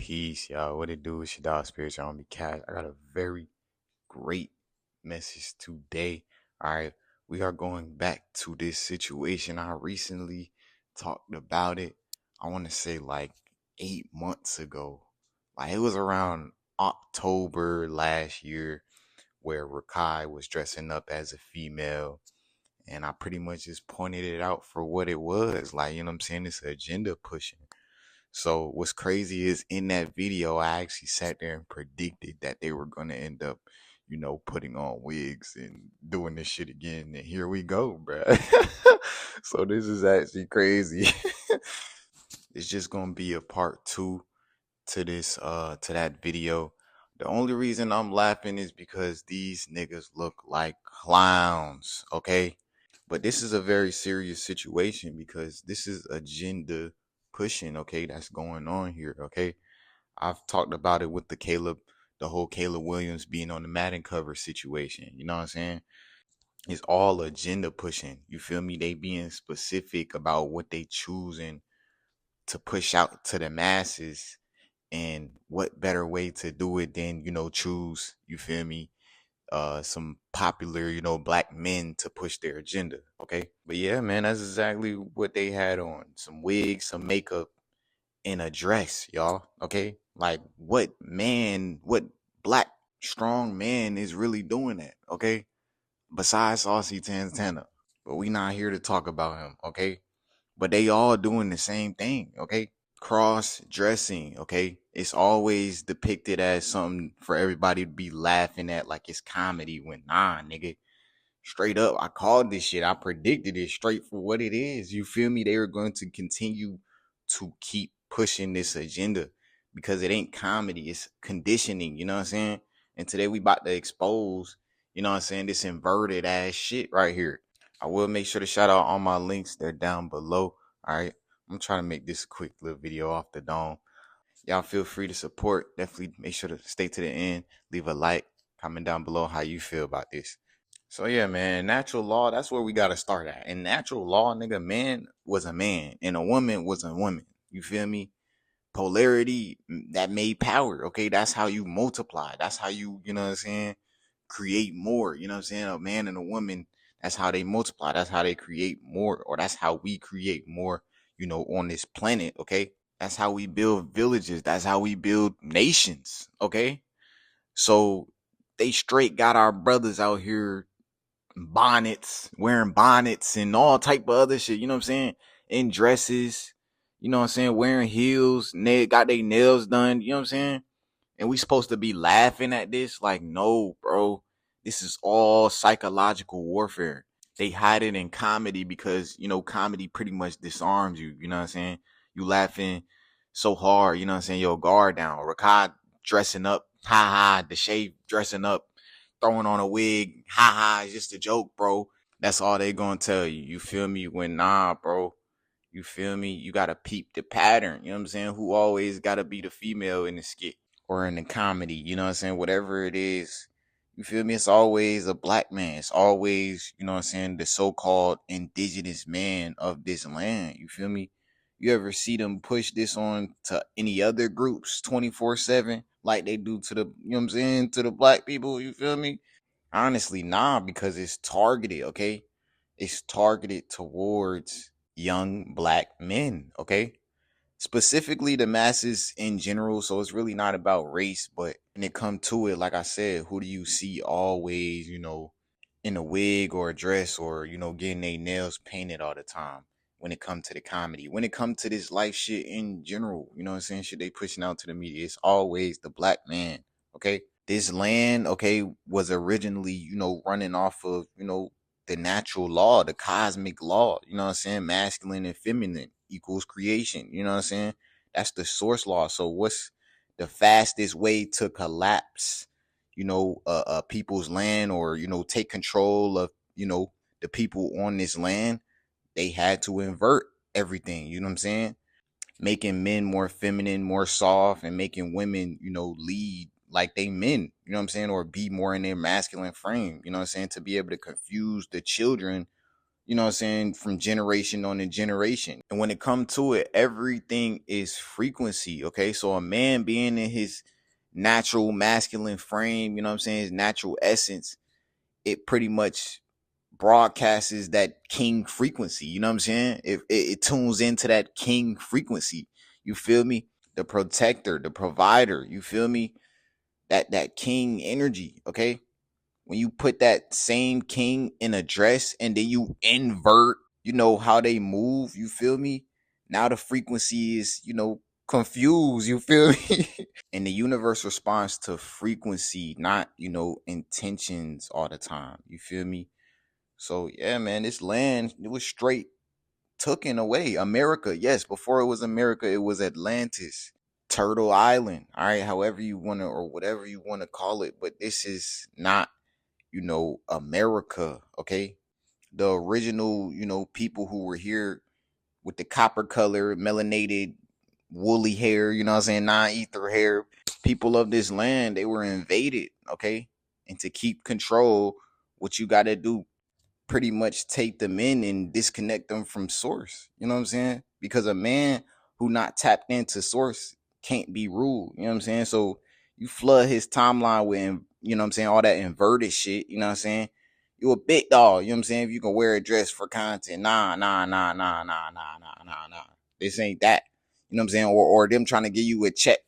Peace, y'all. What it do? It's your dog Spirit. Y'all be cat. I got a very great message today. All right. We are going back to this situation. I recently talked about it. I want to say like 8 months ago. Like it was around October last year where Rakai was dressing up as a female. And I pretty much just pointed it out for what it was. Like, you know what I'm saying? It's agenda pushing. So what's crazy is in that video, I actually sat there and predicted that they were going to end up, putting on wigs and doing this shit again. And here we go, bruh. So this is actually crazy. It's just going to be a part two to this, to that video. The only reason I'm laughing is because these niggas look like clowns, okay? But this is a very serious situation because this is agenda pushing, okay, that's going on here, okay? I've talked about it with the whole Caleb Williams being on the Madden cover situation. You know what I'm saying? It's all agenda pushing. You feel me? They being specific about what they choosing to push out to the masses, and what better way to do it than, choose, you feel me, some popular, black men to push their agenda. Okay. But yeah, man, that's exactly what they had on. Some wigs, some makeup, and a dress, y'all. Okay. Like what black strong man is really doing that? Okay. Besides Saucy Tantana. But we not here to talk about him, okay? But they all doing the same thing, okay? Cross dressing, okay? It's always depicted as something for everybody to be laughing at, like it's comedy, when nah, nigga. Straight up, I called this shit. I predicted it straight for what it is. You feel me? They are going to continue to keep pushing this agenda because it ain't comedy, it's conditioning, you know what I'm saying? And today we about to expose, you know what I'm saying, this inverted ass shit right here. I will make sure to shout out all my links. They're down below. All right. I'm trying to make this a quick little video off the dome. Y'all feel free to support. Definitely make sure to stay to the end. Leave a like. Comment down below how you feel about this. So yeah, man, natural law, that's where we gotta start at. In natural law, nigga, man was a man and a woman was a woman. You feel me? Polarity that made power. Okay, that's how you multiply. That's how you know what I'm saying, create more. You know what I'm saying? A man and a woman, that's how they multiply. That's how they create more, or that's how we create more, on this planet. Okay. That's how we build villages. That's how we build nations. Okay. So they straight got our brothers out here wearing bonnets and all type of other shit, you know what I'm saying? In dresses, you know what I'm saying? Wearing heels, got their nails done, you know what I'm saying? And we supposed to be laughing at this? Like, no, bro. This is all psychological warfare. They hide it in comedy because, comedy pretty much disarms you, you know what I'm saying? You laughing so hard, you know what I'm saying? Your guard down. Rakai dressing up, ha ha, the shave dressing up, throwing on a wig, ha ha, it's just a joke, bro. That's all they gonna tell you. You feel me? When nah, bro. You feel me? You gotta peep the pattern. You know what I'm saying? Who always gotta be the female in the skit or in the comedy? You know what I'm saying? Whatever it is. You feel me? It's always a black man. It's always, you know what I'm saying, the so-called indigenous man of this land. You feel me? You ever see them push this on to any other groups 24/7 like they do to the, you know what I'm saying, to the black people? You feel me? Honestly, nah, because it's targeted, okay? It's targeted towards young black men, okay? Specifically the masses in general. So it's really not about race, but when it come to it, like I said, who do you see always, in a wig or a dress, or, getting their nails painted all the time? When it come to the comedy, when it come to this life shit in general, you know what I'm saying, shit they pushing out to the media, it's always the black man, okay? This land, okay, was originally, running off of, the natural law, the cosmic law, you know what I'm saying? Masculine and feminine equals creation, you know what I'm saying? That's the source law. So what's the fastest way to collapse, people's land, or, take control of, the people on this land? They had to invert everything, you know what I'm saying? Making men more feminine, more soft, and making women, lead like they men, you know what I'm saying, or be more in their masculine frame, you know what I'm saying, to be able to confuse the children you know what I'm saying, from generation on to generation. And when it comes to it, everything is frequency, okay? So a man being in his natural masculine frame, you know what I'm saying, his natural essence, it pretty much broadcasts that king frequency, you know what I'm saying? It tunes into that king frequency. You feel me? The protector, the provider, you feel me? That king energy, okay? When you put that same king in a dress and then you invert, you know, how they move, you feel me? Now the frequency is, you know, confused, you feel me? And the universe responds to frequency, not, you know, intentions all the time. You feel me? So yeah, man, this land, it was straight taken away. America, yes, before it was America, it was Atlantis. Turtle Island, all right, however you want to, or whatever you want to call it, but this is not, you know, America, okay? The original, you know, people who were here with the copper color, melanated, woolly hair, you know what I'm saying, non-ether hair, people of this land, they were invaded, okay? And to keep control, what you got to do, pretty much take them in and disconnect them from source. You know what I'm saying? Because a man who not tapped into source can't be ruled. You know what I'm saying? So you flood his timeline with, you know what I'm saying, all that inverted shit. You know what I'm saying? You a big dog. You know what I'm saying? If you can wear a dress for content, nah. This ain't that. You know what I'm saying? Or them trying to give you a check.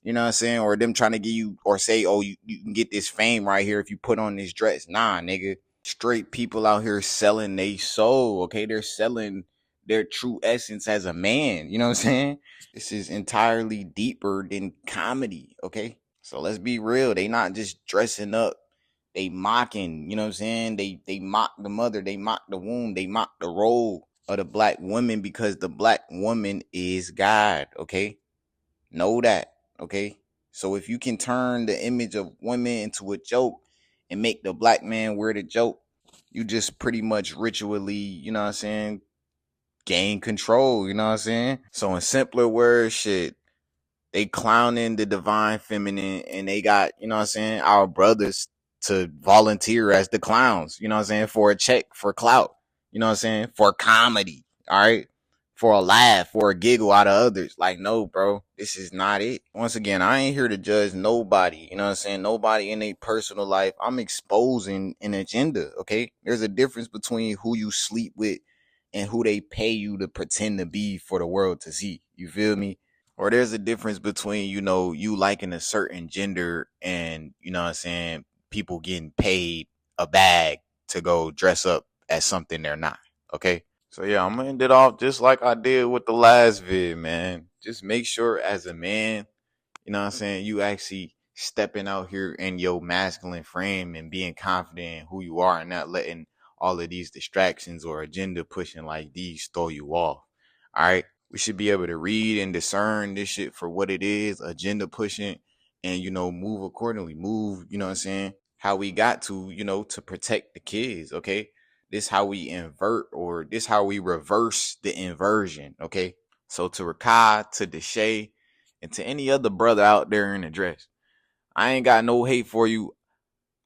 You know what I'm saying? Or them trying to give you, or say, oh, you can get this fame right here if you put on this dress. Nah, nigga, straight people out here selling their soul, okay? They're selling their true essence as a man, you know what I'm saying? This is entirely deeper than comedy, okay? So let's be real. They not just dressing up. They mocking, you know what I'm saying? They mock the mother, they mock the womb, they mock the role of the black woman, because the black woman is God, okay? Know that, okay? So if you can turn the image of women into a joke and make the black man wear the joke, you just pretty much ritually, you know what I'm saying, gain control, you know what I'm saying? So in simpler words, shit, they clowning the divine feminine, and they got, you know what I'm saying, our brothers to volunteer as the clowns, you know what I'm saying, for a check, for clout, you know what I'm saying, for comedy, all right, for a laugh, for a giggle out of others. Like, no, bro, this is not it. Once again, I ain't here to judge nobody, you know what I'm saying, nobody in their personal life. I'm exposing an agenda, okay? There's a difference between who you sleep with and who they pay you to pretend to be for the world to see. You feel me? Or there's a difference between, you know, you liking a certain gender and, you know what I'm saying, people getting paid a bag to go dress up as something they're not. Okay. So yeah, I'm gonna end it off just like I did with the last vid, man. Just make sure as a man, you know what I'm saying, you actually stepping out here in your masculine frame and being confident in who you are, and not letting all of these distractions or agenda pushing like these throw you off. All right. We should be able to read and discern this shit for what it is, agenda pushing, and, you know, move accordingly. Move, you know what I'm saying? How we got to, you know, to protect the kids, okay? This how we invert, or this how we reverse the inversion, okay? So to Rakai, to Deshay, and to any other brother out there in the dress, I ain't got no hate for you.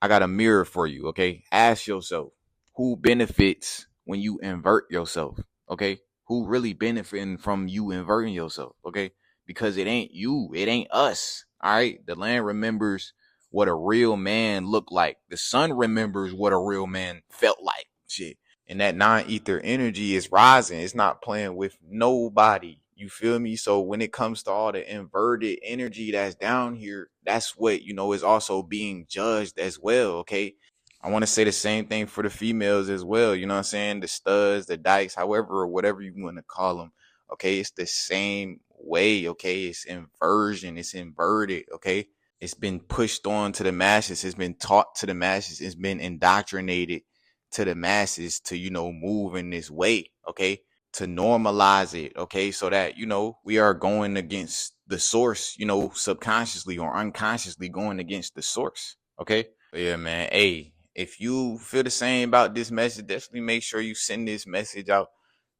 I got a mirror for you, okay? Ask yourself, who benefits when you invert yourself, okay? Who really benefiting from you inverting yourself, okay? Because it ain't you, it ain't us, all right? The land remembers what a real man looked like. The sun remembers what a real man felt like, shit. And that non-ether energy is rising. It's not playing with nobody. You feel me? So when it comes to all the inverted energy that's down here, that's what, you know, is also being judged as well. Okay. I want to say the same thing for the females as well. You know what I'm saying? The studs, the dykes, however, or whatever you want to call them. Okay. It's the same way. Okay. It's inversion. It's inverted. Okay. It's been pushed on to the masses. It's been taught to the masses. It's been indoctrinated to the masses to, you know, move in this way. Okay. To normalize it. Okay. So that, you know, we are going against the source, you know, subconsciously or unconsciously going against the source. Okay. So yeah, man. Hey, if you feel the same about this message, definitely make sure you send this message out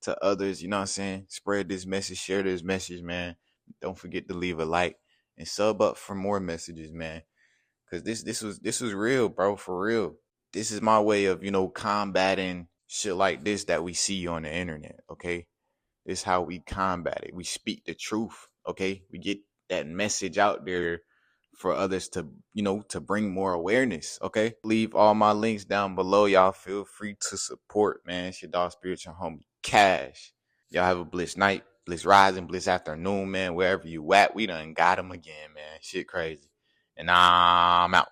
to others. You know what I'm saying? Spread this message, share this message, man. Don't forget to leave a like and sub up for more messages, man. Cause this was real, bro, for real. This is my way of, you know, combating shit like this that we see on the internet, okay? This is how we combat it. We speak the truth, okay? We get that message out there for others to, to bring more awareness, okay? Leave all my links down below. Y'all feel free to support, man. It's your dog spiritual homie Cash. Y'all have a blessed night, blessed rising, blessed afternoon, man. Wherever you at, we done got him again, man. Shit crazy. And I'm out.